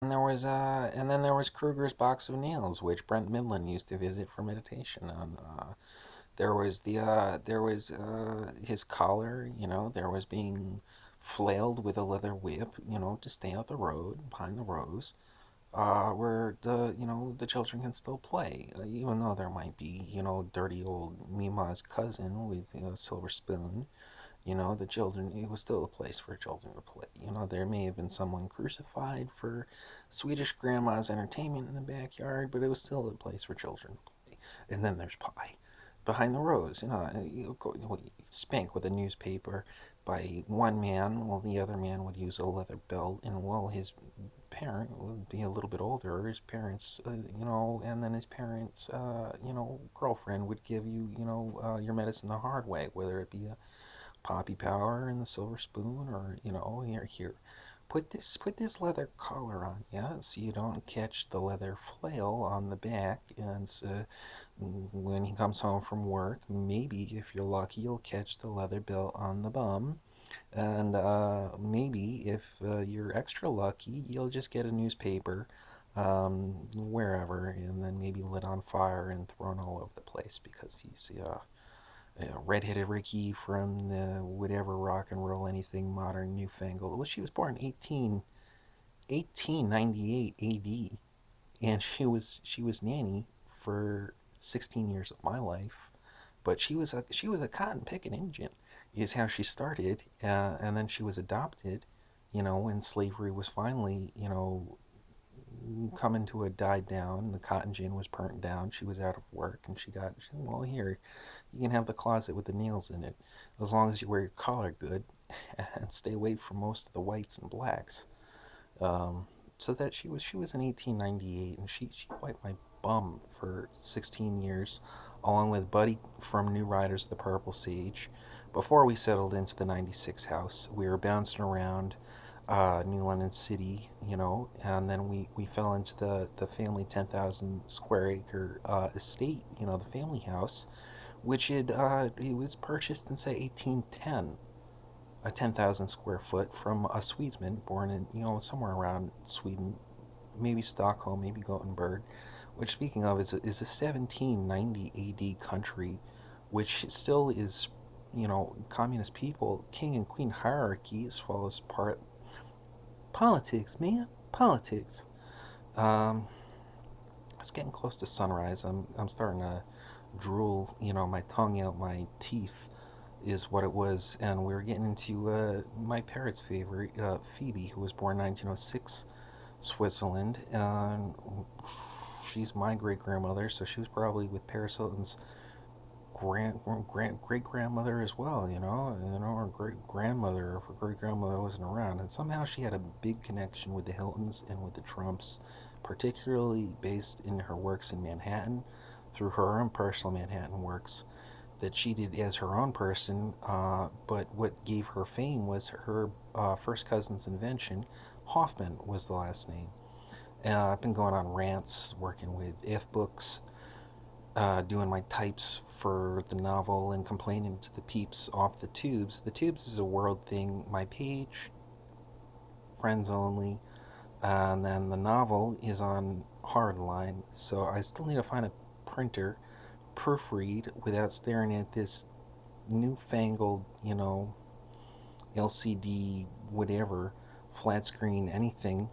And then there was Kruger's Box of Nails, which Brent Midland used to visit for meditation. And there was his collar, there was being flailed with a leather whip, to stay out the road behind the rows, where the children can still play, even though there might be, dirty old Mima's cousin with a silver spoon. The children, it was still a place for children to play. There may have been someone crucified for Swedish grandma's entertainment in the backyard, but it was still a place for children to play. And then there's pie. Behind the rows, you spank with a newspaper by one man, while the other man would use a leather belt, and while his parent would be a little bit older, his parents, and then his parents, girlfriend would give you, your medicine the hard way, whether it be a poppy power and the silver spoon, or here, put this leather collar on, yeah, so you don't catch the leather flail on the back, and when he comes home from work, maybe if you're lucky, you'll catch the leather belt on the bum. And maybe if you're extra lucky, you'll just get a newspaper wherever, and then maybe lit on fire and thrown all over the place because he's redheaded Ricky from the whatever rock and roll anything modern newfangled. Well, she was born 1898 AD, and she was nanny for 16 years of my life. But she was a cotton picking Indian, is how she started, and then she was adopted. When slavery was finally coming to a died down, the cotton gin was burnt down. She was out of work, and well, here, you can have the closet with the nails in it, as long as you wear your collar good and stay away from most of the whites and blacks. Um, so that she was in 1898, and she wiped my bum for 16 years, along with Buddy from New Riders of the Purple Sage. Before we settled into the 96 house, we were bouncing around New London City, and then we fell into the family 10,000 square acre estate, the family house, which it was purchased in say 1810, a 10,000 square foot from a Swedesman born in somewhere around Sweden, maybe Stockholm, maybe Gothenburg. Which, speaking of, is a 1790 A.D. country, which still is communist people, king and queen hierarchy as well as part politics, man, politics. Um, it's getting close to sunrise. I'm starting to drool, my tongue out my teeth is what it was, and we were getting into my parrot's favorite, Phoebe, who was born 1906, Switzerland, and she's my great grandmother, so she was probably with Paris Hilton's great grandmother as well, or great grandmother if her great grandmother wasn't around, and somehow she had a big connection with the Hiltons and with the Trumps, particularly based in her works in Manhattan, through her own personal Manhattan works that she did as her own person, but what gave her fame was her first cousin's invention. Hoffman was the last name. I've been going on rants, working with F books, doing my types for the novel, and complaining to the peeps off the tubes. The tubes is a world thing. My page, friends only, and then the novel is on Hardline. So I still need to find a printer, proofread without staring at this newfangled, LCD, whatever, flat screen, anything,